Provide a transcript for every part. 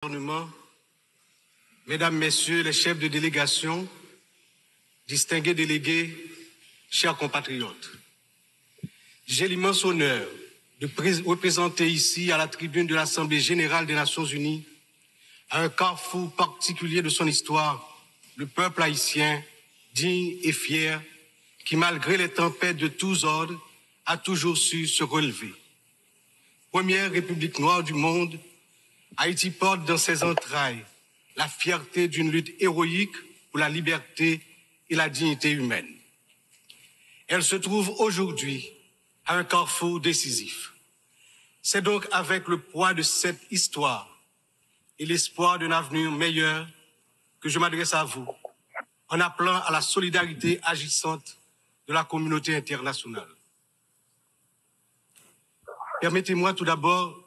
Gouvernement, Mesdames, Messieurs les chefs de délégation, distingués délégués, chers compatriotes, j'ai l'immense honneur de représenter ici à la tribune de l'Assemblée générale des Nations unies, à un carrefour particulier de son histoire, le peuple haïtien, digne et fier, qui malgré les tempêtes de tous ordres, a toujours su se relever. Première république noire du monde, Haïti porte dans ses entrailles la fierté d'une lutte héroïque pour la liberté et la dignité humaine. Elle se trouve aujourd'hui à un carrefour décisif. C'est donc avec le poids de cette histoire et l'espoir d'un avenir meilleur que je m'adresse à vous en appelant à la solidarité agissante de la communauté internationale. Permettez-moi tout d'abord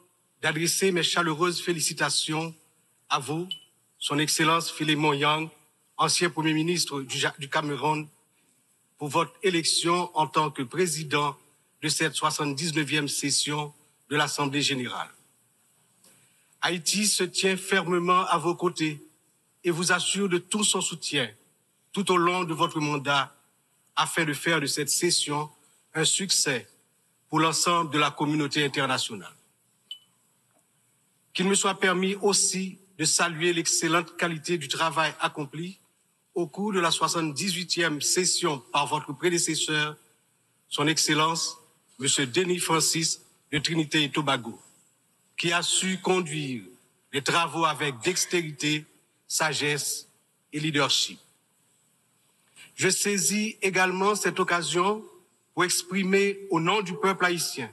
d'adresser mes chaleureuses félicitations à vous, Son Excellence Philémon Yang, ancien Premier ministre du Cameroun, pour votre élection en tant que président de cette 79e session de l'Assemblée générale. Haïti se tient fermement à vos côtés et vous assure de tout son soutien tout au long de votre mandat afin de faire de cette session un succès pour l'ensemble de la communauté internationale. Qu'il me soit permis aussi de saluer l'excellente qualité du travail accompli au cours de la 78e session par votre prédécesseur, Son Excellence, M. Denis Francis de Trinité et Tobago, qui a su conduire les travaux avec dextérité, sagesse et leadership. Je saisis également cette occasion pour exprimer au nom du peuple haïtien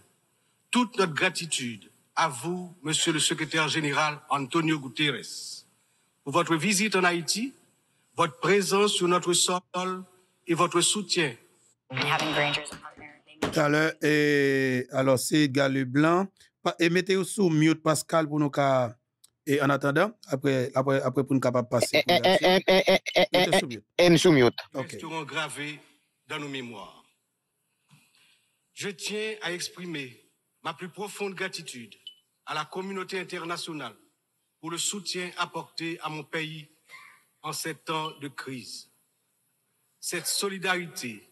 toute notre gratitude à vous, Monsieur le Secrétaire général Antonio Guterres, pour votre visite en Haïti, votre présence sur notre sol et votre soutien. Tout à l'heure, alors c'est Edgar Leblanc. Et mettez-vous sous mute Pascal pour nous cas. Et en attendant, après pour nous capable passer. Mettez sous mute. Resteront gravés dans nos mémoires. Je tiens à exprimer ma plus profonde gratitude à la communauté internationale pour le soutien apporté à mon pays en ces temps de crise. Cette solidarité,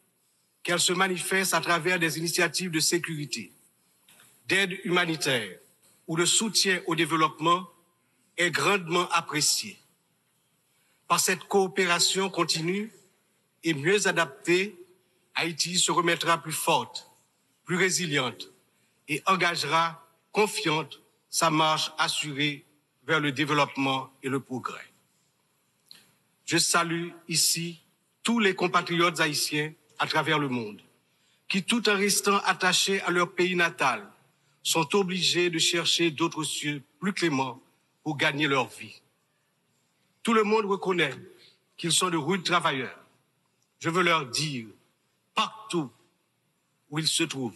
qu'elle se manifeste à travers des initiatives de sécurité, d'aide humanitaire ou de soutien au développement, est grandement appréciée. Par cette coopération continue et mieux adaptée, Haïti se remettra plus forte, plus résiliente et engagera confiante sa marche assurée vers le développement et le progrès. Je salue ici tous les compatriotes haïtiens à travers le monde, qui tout en restant attachés à leur pays natal, sont obligés de chercher d'autres cieux plus cléments pour gagner leur vie. Tout le monde reconnaît qu'ils sont de rudes travailleurs. Je veux leur dire, partout où ils se trouvent,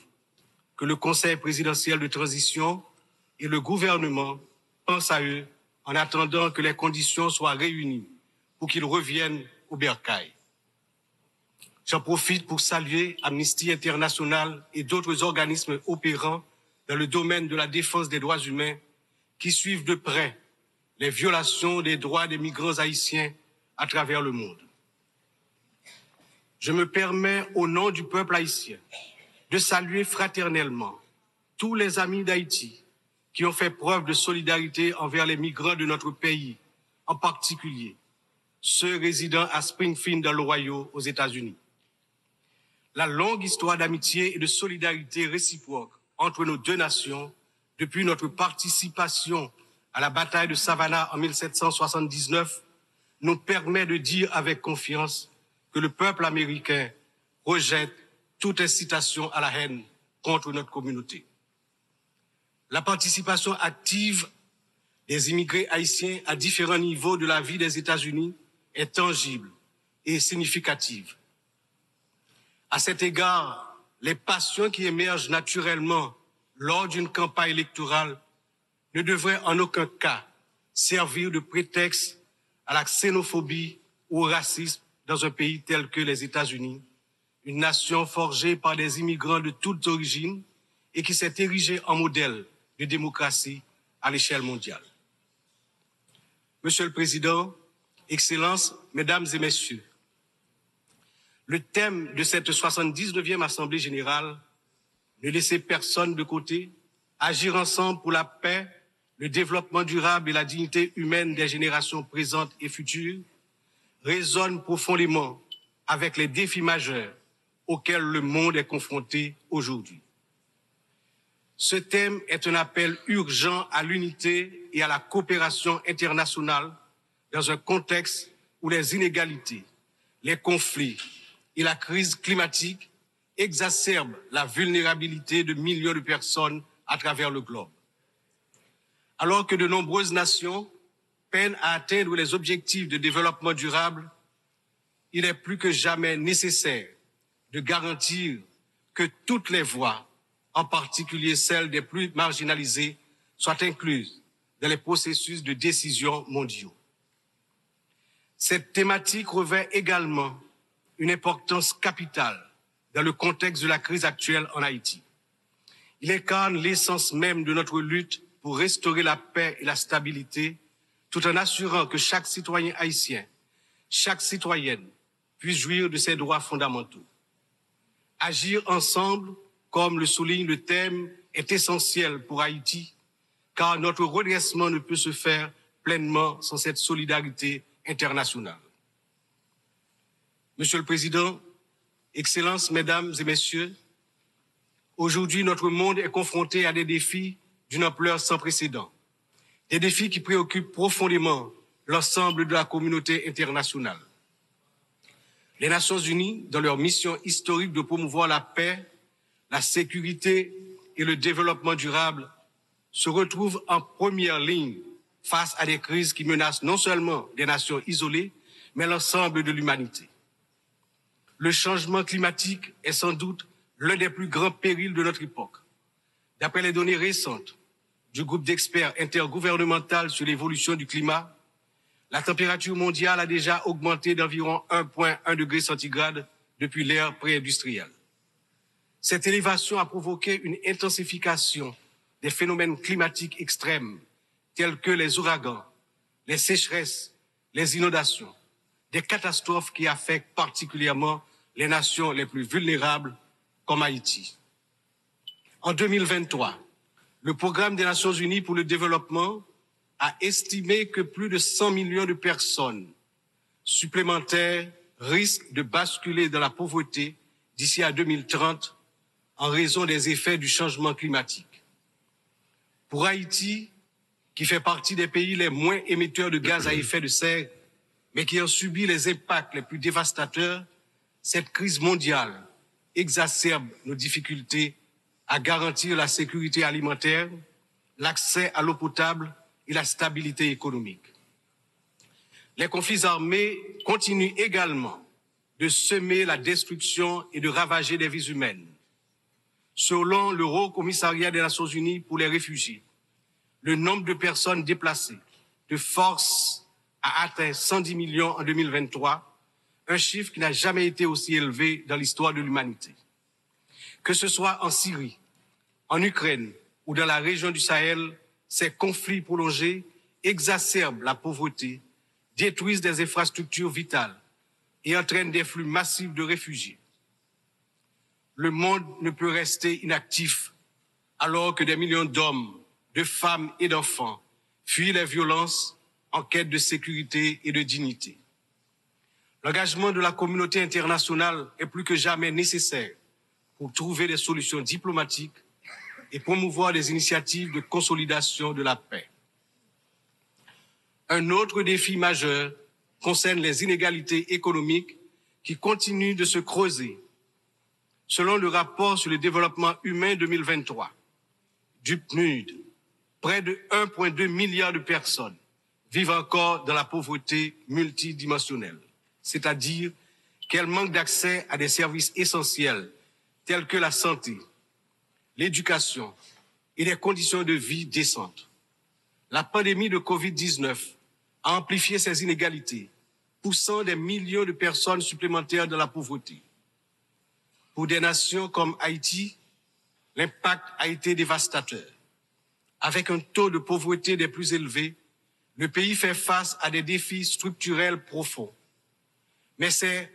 que le Conseil présidentiel de transition et le gouvernement pensent à eux en attendant que les conditions soient réunies pour qu'ils reviennent au bercail. J'en profite pour saluer Amnesty International et d'autres organismes opérant dans le domaine de la défense des droits humains qui suivent de près les violations des droits des migrants haïtiens à travers le monde. Je me permets, au nom du peuple haïtien, de saluer fraternellement tous les amis d'Haïti qui ont fait preuve de solidarité envers les migrants de notre pays, en particulier ceux résidant à Springfield dans l'Ohio, aux États-Unis. La longue histoire d'amitié et de solidarité réciproque entre nos deux nations, depuis notre participation à la bataille de Savannah en 1779, nous permet de dire avec confiance que le peuple américain rejette toute incitation à la haine contre notre communauté. La participation active des immigrés haïtiens à différents niveaux de la vie des États-Unis est tangible et significative. À cet égard, les passions qui émergent naturellement lors d'une campagne électorale ne devraient en aucun cas servir de prétexte à la xénophobie ou au racisme dans un pays tel que les États-Unis, une nation forgée par des immigrants de toutes origines et qui s'est érigée en modèle de démocratie à l'échelle mondiale. Monsieur le Président, Excellences, Mesdames et Messieurs, le thème de cette 79e Assemblée générale, ne laisser personne de côté, agir ensemble pour la paix, le développement durable et la dignité humaine des générations présentes et futures, résonne profondément avec les défis majeurs auxquels le monde est confronté aujourd'hui. Ce thème est un appel urgent à l'unité et à la coopération internationale dans un contexte où les inégalités, les conflits et la crise climatique exacerbent la vulnérabilité de millions de personnes à travers le globe. Alors que de nombreuses nations peinent à atteindre les objectifs de développement durable, il est plus que jamais nécessaire de garantir que toutes les voix, en particulier celles des plus marginalisées, soient incluses dans les processus de décision mondiaux. Cette thématique revêt également une importance capitale dans le contexte de la crise actuelle en Haïti. Il incarne l'essence même de notre lutte pour restaurer la paix et la stabilité, tout en assurant que chaque citoyen haïtien, chaque citoyenne puisse jouir de ses droits fondamentaux. Agir ensemble, comme le souligne le thème, est essentiel pour Haïti, car notre redressement ne peut se faire pleinement sans cette solidarité internationale. Monsieur le Président, Excellences, Mesdames et Messieurs, aujourd'hui, notre monde est confronté à des défis d'une ampleur sans précédent, des défis qui préoccupent profondément l'ensemble de la communauté internationale. Les Nations Unies, dans leur mission historique de promouvoir la paix, la sécurité et le développement durable, se retrouvent en première ligne face à des crises qui menacent non seulement des nations isolées, mais l'ensemble de l'humanité. Le changement climatique est sans doute l'un des plus grands périls de notre époque. D'après les données récentes du groupe d'experts intergouvernemental sur l'évolution du climat, la température mondiale a déjà augmenté d'environ 1,1 degré centigrade depuis l'ère pré-industrielle. Cette élévation a provoqué une intensification des phénomènes climatiques extrêmes tels que les ouragans, les sécheresses, les inondations, des catastrophes qui affectent particulièrement les nations les plus vulnérables comme Haïti. En 2023, le Programme des Nations Unies pour le développement a estimé que plus de 100 millions de personnes supplémentaires risquent de basculer dans la pauvreté d'ici à 2030 en raison des effets du changement climatique. Pour Haïti, qui fait partie des pays les moins émetteurs de gaz à effet de serre, mais qui ont subi les impacts les plus dévastateurs, cette crise mondiale exacerbe nos difficultés à garantir la sécurité alimentaire, l'accès à l'eau potable et la stabilité économique. Les conflits armés continuent également de semer la destruction et de ravager des vies humaines. Selon le Haut Commissariat des Nations Unies pour les réfugiés, le nombre de personnes déplacées de force a atteint 110 millions en 2023, un chiffre qui n'a jamais été aussi élevé dans l'histoire de l'humanité. Que ce soit en Syrie, en Ukraine ou dans la région du Sahel, ces conflits prolongés exacerbent la pauvreté, détruisent des infrastructures vitales et entraînent des flux massifs de réfugiés. Le monde ne peut rester inactif alors que des millions d'hommes, de femmes et d'enfants fuient les violences en quête de sécurité et de dignité. L'engagement de la communauté internationale est plus que jamais nécessaire pour trouver des solutions diplomatiques et promouvoir des initiatives de consolidation de la paix. Un autre défi majeur concerne les inégalités économiques qui continuent de se creuser. Selon le rapport sur le développement humain 2023 du PNUD, près de 1,2 milliard de personnes vivent encore dans la pauvreté multidimensionnelle, c'est-à-dire qu'elles manquent d'accès à des services essentiels tels que la santé, l'éducation et des conditions de vie décentes. La pandémie de Covid-19 a amplifié ces inégalités, poussant des millions de personnes supplémentaires dans la pauvreté. Pour des nations comme Haïti, l'impact a été dévastateur. Avec un taux de pauvreté des plus élevés, Le pays fait face à des défis structurels profonds. Mais ces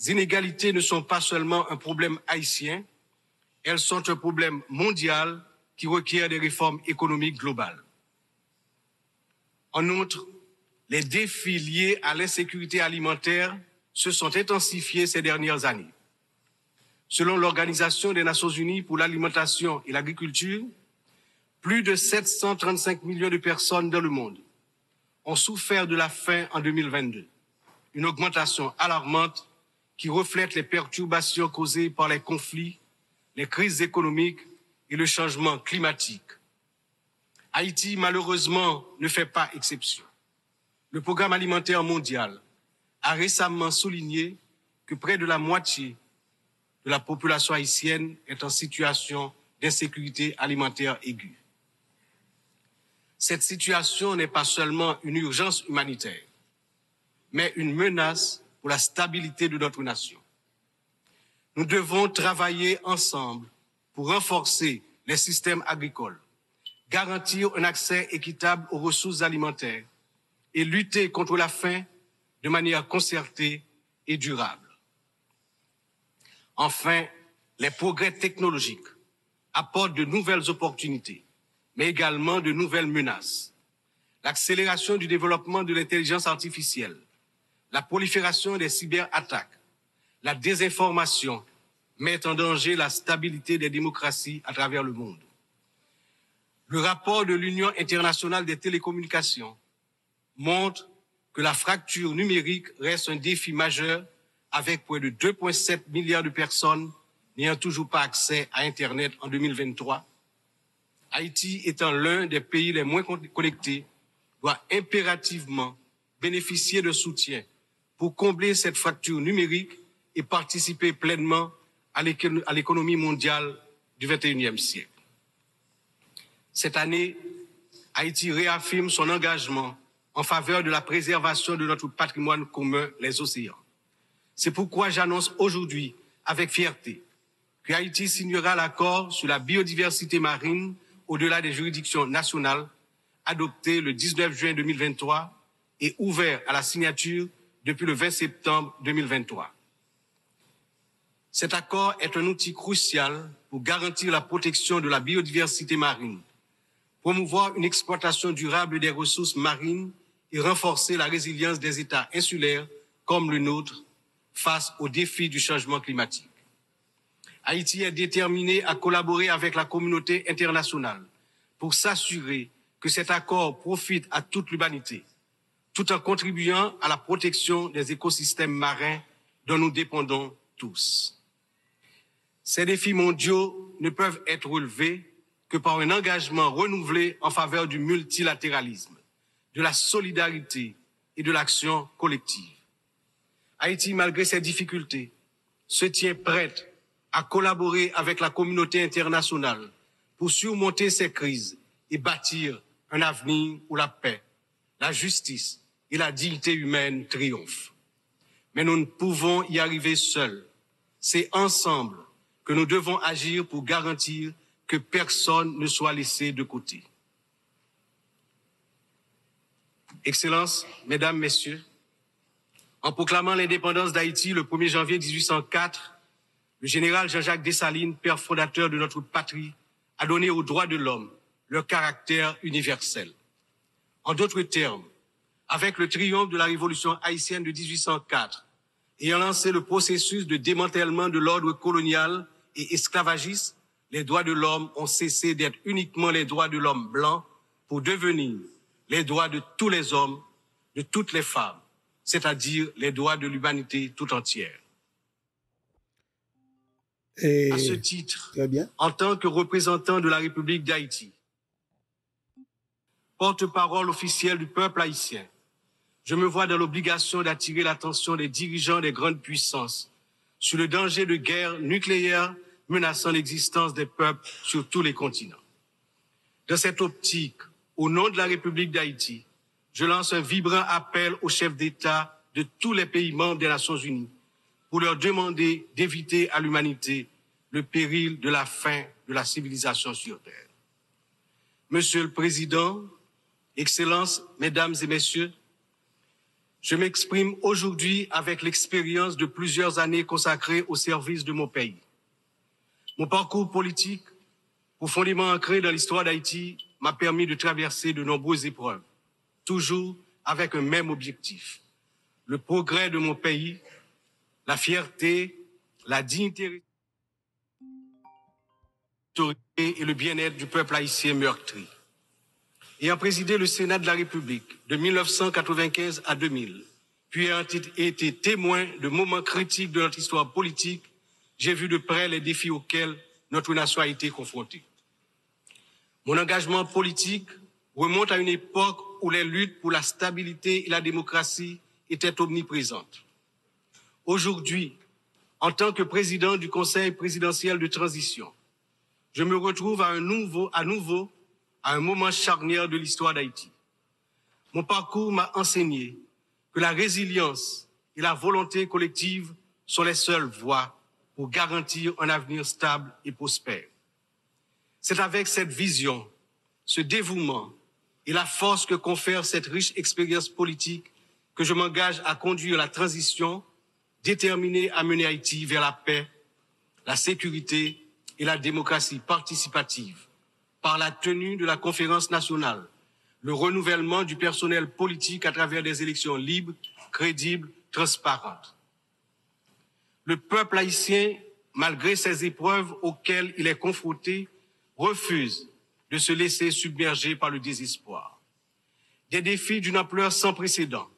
inégalités ne sont pas seulement un problème haïtien, elles sont un problème mondial qui requiert des réformes économiques globales. En outre, les défis liés à l'insécurité alimentaire se sont intensifiés ces dernières années. Selon l'Organisation des Nations Unies pour l'alimentation et l'agriculture, plus de 735 millions de personnes dans le monde ont souffert de la faim en 2022, une augmentation alarmante qui reflète les perturbations causées par les conflits, les crises économiques et le changement climatique. Haïti, malheureusement, ne fait pas exception. Le Programme alimentaire mondial a récemment souligné que près de la moitié de la population haïtienne est en situation d'insécurité alimentaire aiguë. Cette situation n'est pas seulement une urgence humanitaire, mais une menace pour la stabilité de notre nation. Nous devons travailler ensemble pour renforcer les systèmes agricoles, garantir un accès équitable aux ressources alimentaires et lutter contre la faim de manière concertée et durable. Enfin, les progrès technologiques apportent de nouvelles opportunités, mais également de nouvelles menaces. L'accélération du développement de l'intelligence artificielle, la prolifération des cyberattaques, la désinformation mettent en danger la stabilité des démocraties à travers le monde. Le rapport de l'Union internationale des télécommunications montre que la fracture numérique reste un défi majeur avec près de 2,7 milliards de personnes n'ayant toujours pas accès à Internet en 2023. Haïti étant l'un des pays les moins connectés, doit impérativement bénéficier de soutien pour combler cette fracture numérique et participer pleinement à l'économie mondiale du XXIe siècle. Cette année, Haïti réaffirme son engagement en faveur de la préservation de notre patrimoine commun, les océans. C'est pourquoi j'annonce aujourd'hui avec fierté que Haïti signera l'accord sur la biodiversité marine au-delà des juridictions nationales, adopté le 19 juin 2023 et ouvert à la signature depuis le 20 septembre 2023. Cet accord est un outil crucial pour garantir la protection de la biodiversité marine, promouvoir une exploitation durable des ressources marines et renforcer la résilience des États insulaires comme le nôtre face aux défis du changement climatique. Haïti est déterminé à collaborer avec la communauté internationale pour s'assurer que cet accord profite à toute l'humanité, tout en contribuant à la protection des écosystèmes marins dont nous dépendons tous. Ces défis mondiaux ne peuvent être relevés que par un engagement renouvelé en faveur du multilatéralisme, de la solidarité et de l'action collective. Haïti, malgré ses difficultés, se tient prête à collaborer avec la communauté internationale pour surmonter ces crises et bâtir un avenir où la paix, la justice et la dignité humaine triomphent. Mais nous ne pouvons y arriver seuls. C'est ensemble que nous devons agir pour garantir que personne ne soit laissé de côté. Excellences, Mesdames, Messieurs, en proclamant l'indépendance d'Haïti le 1er janvier 1804, le général Jean-Jacques Dessalines, père fondateur de notre patrie, a donné aux droits de l'homme leur caractère universel. En d'autres termes, avec le triomphe de la révolution haïtienne de 1804, ayant lancé le processus de démantèlement de l'ordre colonial et esclavagiste, les droits de l'homme ont cessé d'être uniquement les droits de l'homme blanc pour devenir les droits de tous les hommes, de toutes les femmes, c'est-à-dire les droits de l'humanité tout entière. À ce titre, en tant que représentant de la République d'Haïti, porte-parole officielle du peuple haïtien, je me vois dans l'obligation d'attirer l'attention des dirigeants des grandes puissances sur le danger de guerre nucléaire menaçant l'existence des peuples sur tous les continents. Dans cette optique, au nom de la République d'Haïti, je lance un vibrant appel aux chefs d'État de tous les pays membres des Nations Unies pour leur demander d'éviter à l'humanité le péril de la fin de la civilisation sur Terre. Monsieur le Président Excellences, Mesdames et Messieurs, je m'exprime aujourd'hui avec l'expérience de plusieurs années consacrées au service de mon pays. Mon parcours politique, profondément ancré dans l'histoire d'Haïti, m'a permis de traverser de nombreuses épreuves, toujours avec un même objectif: le progrès de mon pays, la fierté, la dignité et le bien-être du peuple haïtien meurtri. Ayant présidé le Sénat de la République de 1995 à 2000, puis ayant été témoin de moments critiques de notre histoire politique, j'ai vu de près les défis auxquels notre nation a été confrontée. Mon engagement politique remonte à une époque où les luttes pour la stabilité et la démocratie étaient omniprésentes. Aujourd'hui, en tant que président du Conseil présidentiel de transition, je me retrouve à nouveau à un moment charnière de l'histoire d'Haïti. Mon parcours m'a enseigné que la résilience et la volonté collective sont les seules voies pour garantir un avenir stable et prospère. C'est avec cette vision, ce dévouement et la force que confère cette riche expérience politique que je m'engage à conduire la transition, déterminé à mener Haïti vers la paix, la sécurité et la démocratie participative, par la tenue de la conférence nationale, le renouvellement du personnel politique à travers des élections libres, crédibles, transparentes. Le peuple haïtien, malgré ces épreuves auxquelles il est confronté, refuse de se laisser submerger par le désespoir. Des défis d'une ampleur sans précédent,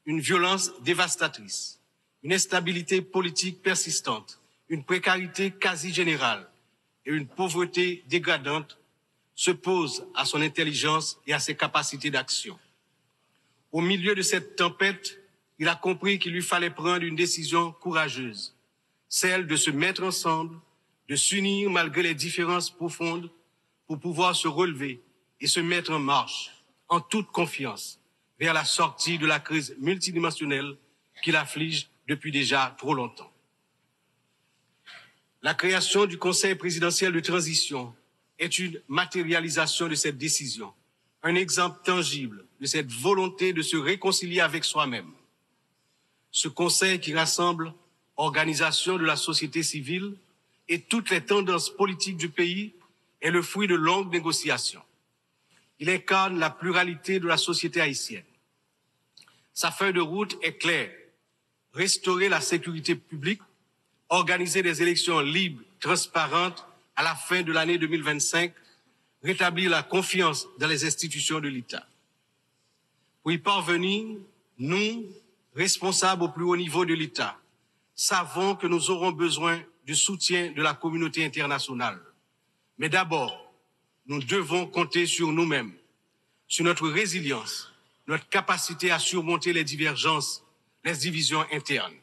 une violence dévastatrice, une instabilité politique persistante, une précarité quasi générale et une pauvreté dégradante se posent à son intelligence et à ses capacités d'action. Au milieu de cette tempête, il a compris qu'il lui fallait prendre une décision courageuse, celle de se mettre ensemble, de s'unir malgré les différences profondes pour pouvoir se relever et se mettre en marche, en toute confiance, vers la sortie de la crise multidimensionnelle qui l'afflige depuis déjà trop longtemps. La création du Conseil présidentiel de transition est une matérialisation de cette décision, un exemple tangible de cette volonté de se réconcilier avec soi-même. Ce Conseil qui rassemble organisations de la société civile et toutes les tendances politiques du pays est le fruit de longues négociations. Il incarne la pluralité de la société haïtienne. Sa feuille de route est claire: restaurer la sécurité publique, organiser des élections libres, transparentes à la fin de l'année 2025, rétablir la confiance dans les institutions de l'État. Pour y parvenir, nous, responsables au plus haut niveau de l'État, savons que nous aurons besoin du soutien de la communauté internationale. Mais d'abord, nous devons compter sur nous-mêmes, sur notre résilience, notre capacité à surmonter les divergences, les divisions internes.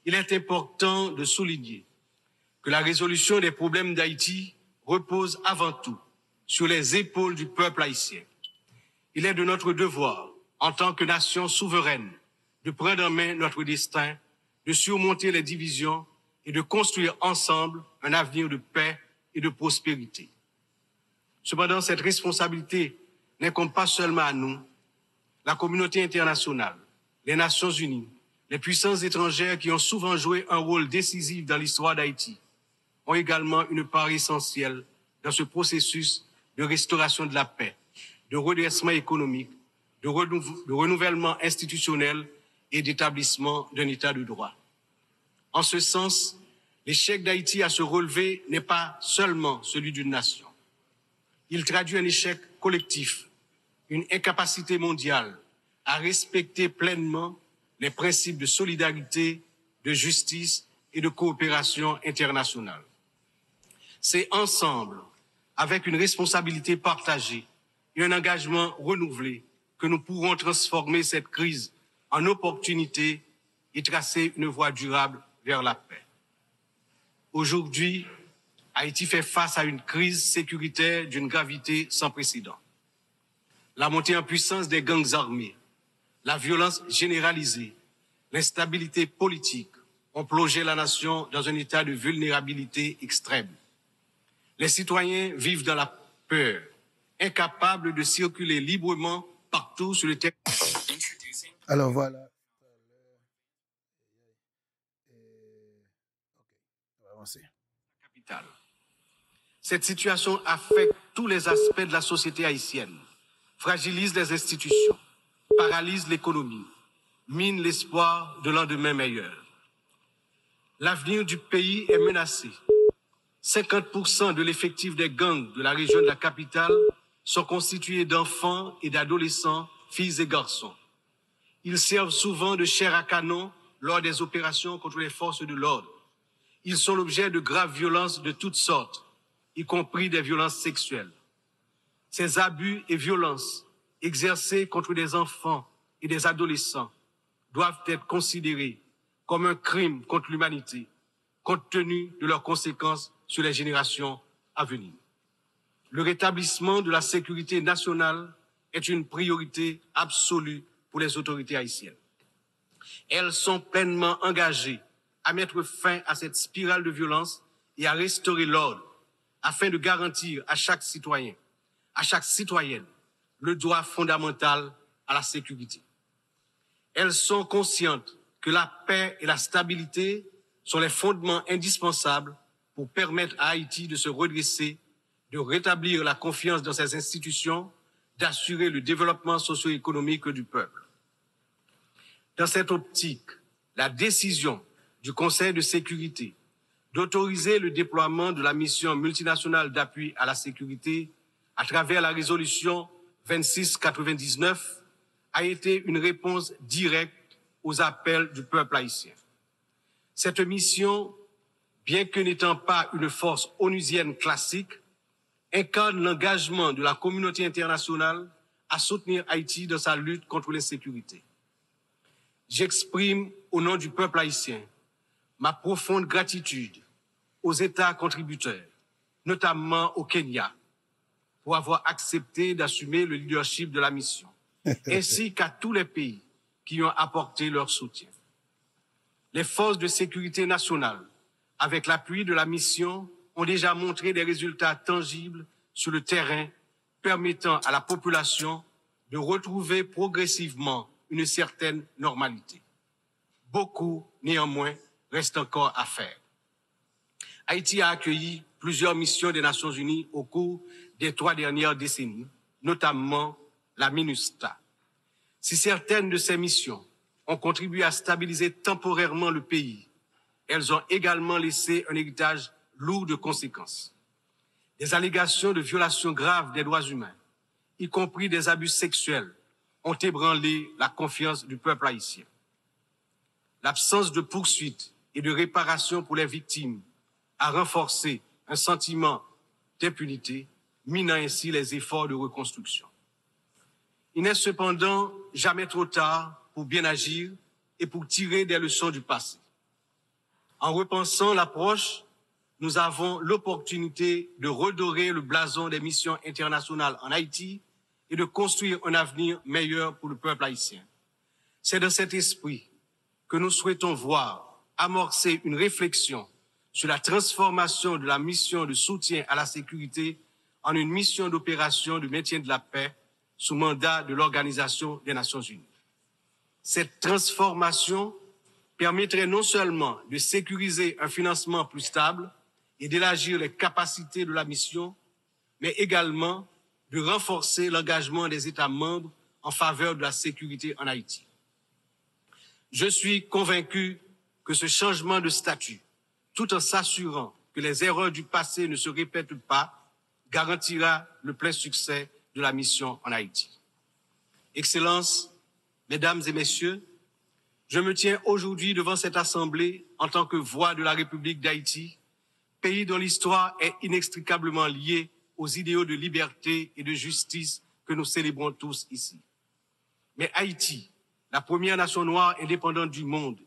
Il est important de souligner que la résolution des problèmes d'Haïti repose avant tout sur les épaules du peuple haïtien. Il est de notre devoir, en tant que nation souveraine, de prendre en main notre destin, de surmonter les divisions et de construire ensemble un avenir de paix et de prospérité. Cependant, cette responsabilité n'incombe pas seulement à nous. La communauté internationale, les Nations unies, les puissances étrangères qui ont souvent joué un rôle décisif dans l'histoire d'Haïti ont également une part essentielle dans ce processus de restauration de la paix, de redressement économique, de renouvellement institutionnel et d'établissement d'un État de droit. En ce sens, l'échec d'Haïti à se relever n'est pas seulement celui d'une nation. Il traduit un échec collectif, une incapacité mondiale à respecter pleinement les principes de solidarité, de justice et de coopération internationale. C'est ensemble, avec une responsabilité partagée et un engagement renouvelé, que nous pourrons transformer cette crise en opportunité et tracer une voie durable vers la paix. Aujourd'hui, Haïti fait face à une crise sécuritaire d'une gravité sans précédent. La montée en puissance des gangs armés, la violence généralisée, l'instabilité politique ont plongé la nation dans un état de vulnérabilité extrême. Les citoyens vivent dans la peur, incapables de circuler librement partout sur le territoire. Alors voilà. Cette situation affecte tous les aspects de la société haïtienne, fragilise les institutions, paralyse l'économie, mine l'espoir de lendemain meilleur. L'avenir du pays est menacé. 50% de l'effectif des gangs de la région de la capitale sont constitués d'enfants et d'adolescents, filles et garçons. Ils servent souvent de chair à canon lors des opérations contre les forces de l'ordre. Ils sont l'objet de graves violences de toutes sortes, y compris des violences sexuelles. Ces abus et violences exercés contre des enfants et des adolescents doivent être considérés comme un crime contre l'humanité, compte tenu de leurs conséquences sur les générations à venir. Le rétablissement de la sécurité nationale est une priorité absolue pour les autorités haïtiennes. Elles sont pleinement engagées à mettre fin à cette spirale de violence et à restaurer l'ordre afin de garantir à chaque citoyen, à chaque citoyenne, le droit fondamental à la sécurité. Elles sont conscientes que la paix et la stabilité sont les fondements indispensables pour permettre à Haïti de se redresser, de rétablir la confiance dans ses institutions, d'assurer le développement socio-économique du peuple. Dans cette optique, la décision du Conseil de sécurité d'autoriser le déploiement de la mission multinationale d'appui à la sécurité à travers la résolution 2699 a été une réponse directe aux appels du peuple haïtien. Cette mission, bien que n'étant pas une force onusienne classique, incarne l'engagement de la communauté internationale à soutenir Haïti dans sa lutte contre l'insécurité. J'exprime au nom du peuple haïtien ma profonde gratitude aux États contributeurs, notamment au Kenya, pour avoir accepté d'assumer le leadership de la mission, ainsi qu'à tous les pays qui ont apporté leur soutien. Les forces de sécurité nationale, avec l'appui de la mission, ont déjà montré des résultats tangibles sur le terrain, permettant à la population de retrouver progressivement une certaine normalité. Beaucoup, néanmoins, reste encore à faire. Haïti a accueilli plusieurs missions des Nations Unies au cours des 3 dernières décennies, notamment la MINUSTA. Si certaines de ces missions ont contribué à stabiliser temporairement le pays, elles ont également laissé un héritage lourd de conséquences. Des allégations de violations graves des droits humains, y compris des abus sexuels, ont ébranlé la confiance du peuple haïtien. L'absence de poursuites et de réparation pour les victimes a renforcé un sentiment d'impunité, minant ainsi les efforts de reconstruction. Il n'est cependant jamais trop tard pour bien agir et pour tirer des leçons du passé. En repensant l'approche, nous avons l'opportunité de redorer le blason des missions internationales en Haïti et de construire un avenir meilleur pour le peuple haïtien. C'est dans cet esprit que nous souhaitons voir amorcer une réflexion sur la transformation de la mission de soutien à la sécurité en une mission d'opération de maintien de la paix sous mandat de l'Organisation des Nations Unies. Cette transformation permettrait non seulement de sécuriser un financement plus stable et d'élargir les capacités de la mission, mais également de renforcer l'engagement des États membres en faveur de la sécurité en Haïti. Je suis convaincu que ce changement de statut, tout en s'assurant que les erreurs du passé ne se répètent pas, garantira le plein succès de la mission en Haïti. Excellences, Mesdames et Messieurs, je me tiens aujourd'hui devant cette Assemblée en tant que voix de la République d'Haïti, pays dont l'histoire est inextricablement liée aux idéaux de liberté et de justice que nous célébrons tous ici. Mais Haïti, la première nation noire indépendante du monde,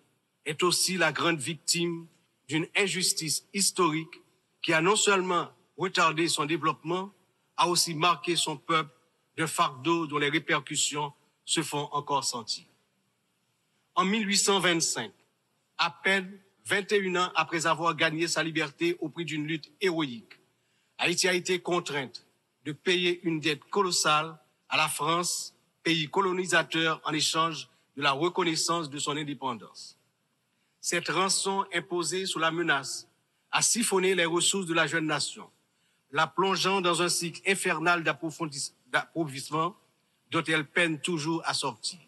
est aussi la grande victime d'une injustice historique qui a non seulement retardé son développement, a aussi marqué son peuple d'un fardeau dont les répercussions se font encore sentir. En 1825, à peine 21 ans après avoir gagné sa liberté au prix d'une lutte héroïque, Haïti a été contrainte de payer une dette colossale à la France, pays colonisateur, en échange de la reconnaissance de son indépendance. Cette rançon imposée sous la menace a siphonné les ressources de la jeune nation, la plongeant dans un cycle infernal d'appauvrissement dont elle peine toujours à sortir.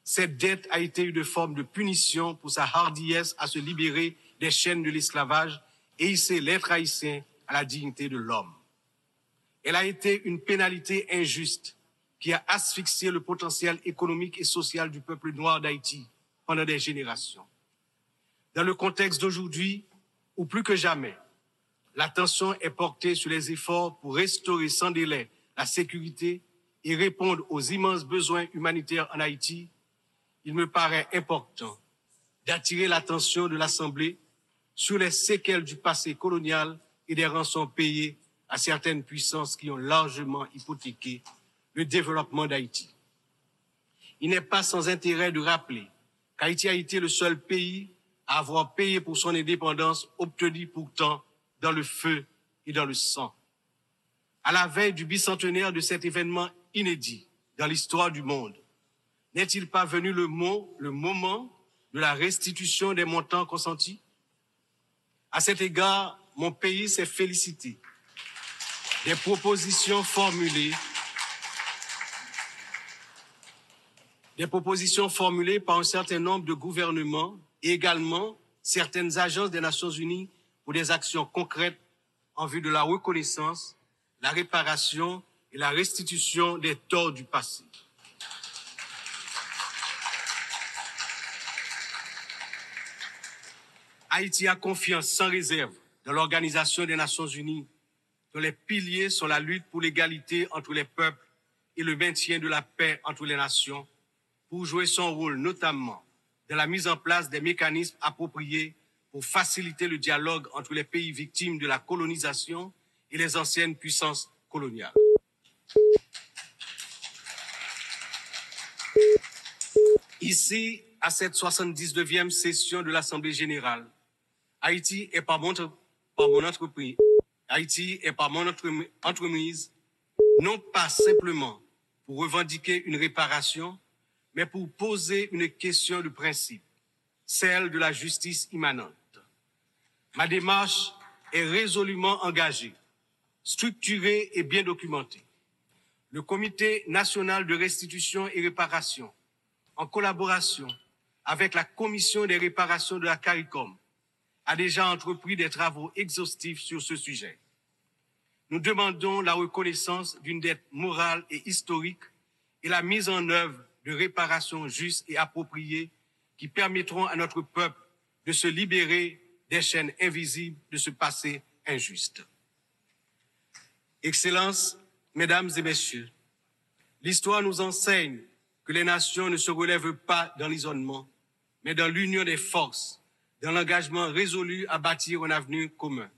Cette dette a été une forme de punition pour sa hardiesse à se libérer des chaînes de l'esclavage et hisser l'être haïtien à la dignité de l'homme. Elle a été une pénalité injuste qui a asphyxié le potentiel économique et social du peuple noir d'Haïti pendant des générations. Dans le contexte d'aujourd'hui, où plus que jamais, l'attention est portée sur les efforts pour restaurer sans délai la sécurité et répondre aux immenses besoins humanitaires en Haïti, il me paraît important d'attirer l'attention de l'Assemblée sur les séquelles du passé colonial et des rançons payées à certaines puissances qui ont largement hypothéqué le développement d'Haïti. Il n'est pas sans intérêt de rappeler qu'Haïti a été le seul pays à avoir payé pour son indépendance, obtenue pourtant dans le feu et dans le sang. À la veille du bicentenaire de cet événement inédit dans l'histoire du monde, n'est-il pas venu le moment de la restitution des montants consentis? À cet égard, mon pays s'est félicité des propositions formulées par un certain nombre de gouvernements et également certaines agences des Nations Unies pour des actions concrètes en vue de la reconnaissance, la réparation et la restitution des torts du passé. Haïti a confiance sans réserve dans l'Organisation des Nations Unies, dont les piliers sont la lutte pour l'égalité entre les peuples et le maintien de la paix entre les nations, pour jouer son rôle notamment dans la mise en place des mécanismes appropriés pour faciliter le dialogue entre les pays victimes de la colonisation et les anciennes puissances coloniales. Ici, à cette 79e session de l'Assemblée générale, Haïti est par mon entreprise, non pas simplement pour revendiquer une réparation, mais pour poser une question de principe, celle de la justice immanente. Ma démarche est résolument engagée, structurée et bien documentée. Le Comité national de restitution et réparation, en collaboration avec la Commission des réparations de la CARICOM, a déjà entrepris des travaux exhaustifs sur ce sujet. Nous demandons la reconnaissance d'une dette morale et historique et la mise en œuvre de réparations justes et appropriées qui permettront à notre peuple de se libérer des chaînes invisibles de ce passé injuste. Excellences, Mesdames et Messieurs, l'histoire nous enseigne que les nations ne se relèvent pas dans l'isolement, mais dans l'union des forces, dans l'engagement résolu à bâtir un avenir commun.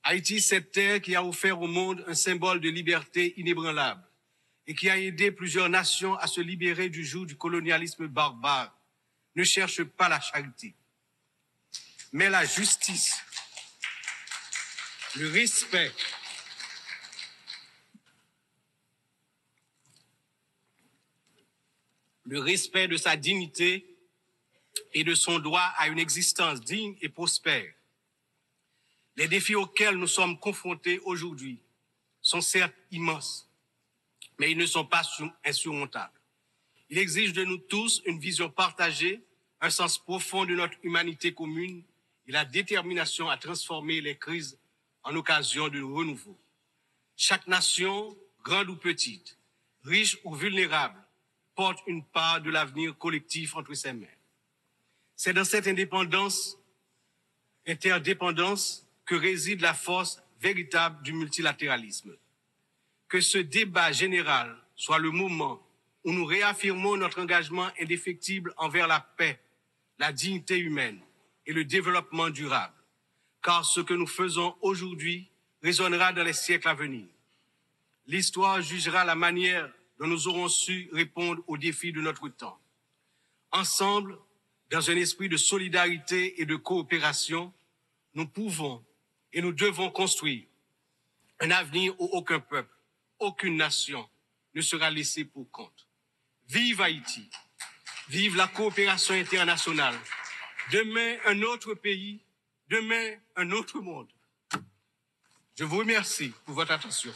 Haïti, cette terre qui a offert au monde un symbole de liberté inébranlable et qui a aidé plusieurs nations à se libérer du joug du colonialisme barbare, ne cherche pas la charité, mais la justice, le respect, de sa dignité et de son droit à une existence digne et prospère. Les défis auxquels nous sommes confrontés aujourd'hui sont certes immenses, mais ils ne sont pas insurmontables. Ils exigent de nous tous une vision partagée, un sens profond de notre humanité commune et la détermination à transformer les crises en occasion de renouveau. Chaque nation, grande ou petite, riche ou vulnérable, porte une part de l'avenir collectif entre ses mains. C'est dans cette interdépendance que réside la force véritable du multilatéralisme. Que ce débat général soit le moment où nous réaffirmons notre engagement indéfectible envers la paix, la dignité humaine et le développement durable, car ce que nous faisons aujourd'hui résonnera dans les siècles à venir. L'histoire jugera la manière dont nous aurons su répondre aux défis de notre temps. Ensemble, dans un esprit de solidarité et de coopération, nous pouvons et nous devons construire Un avenir où aucun peuple, aucune nation ne sera laissé pour compte. Vive Haïti, vive la coopération internationale. Demain, un autre pays, demain, un autre monde. Je vous remercie pour votre attention.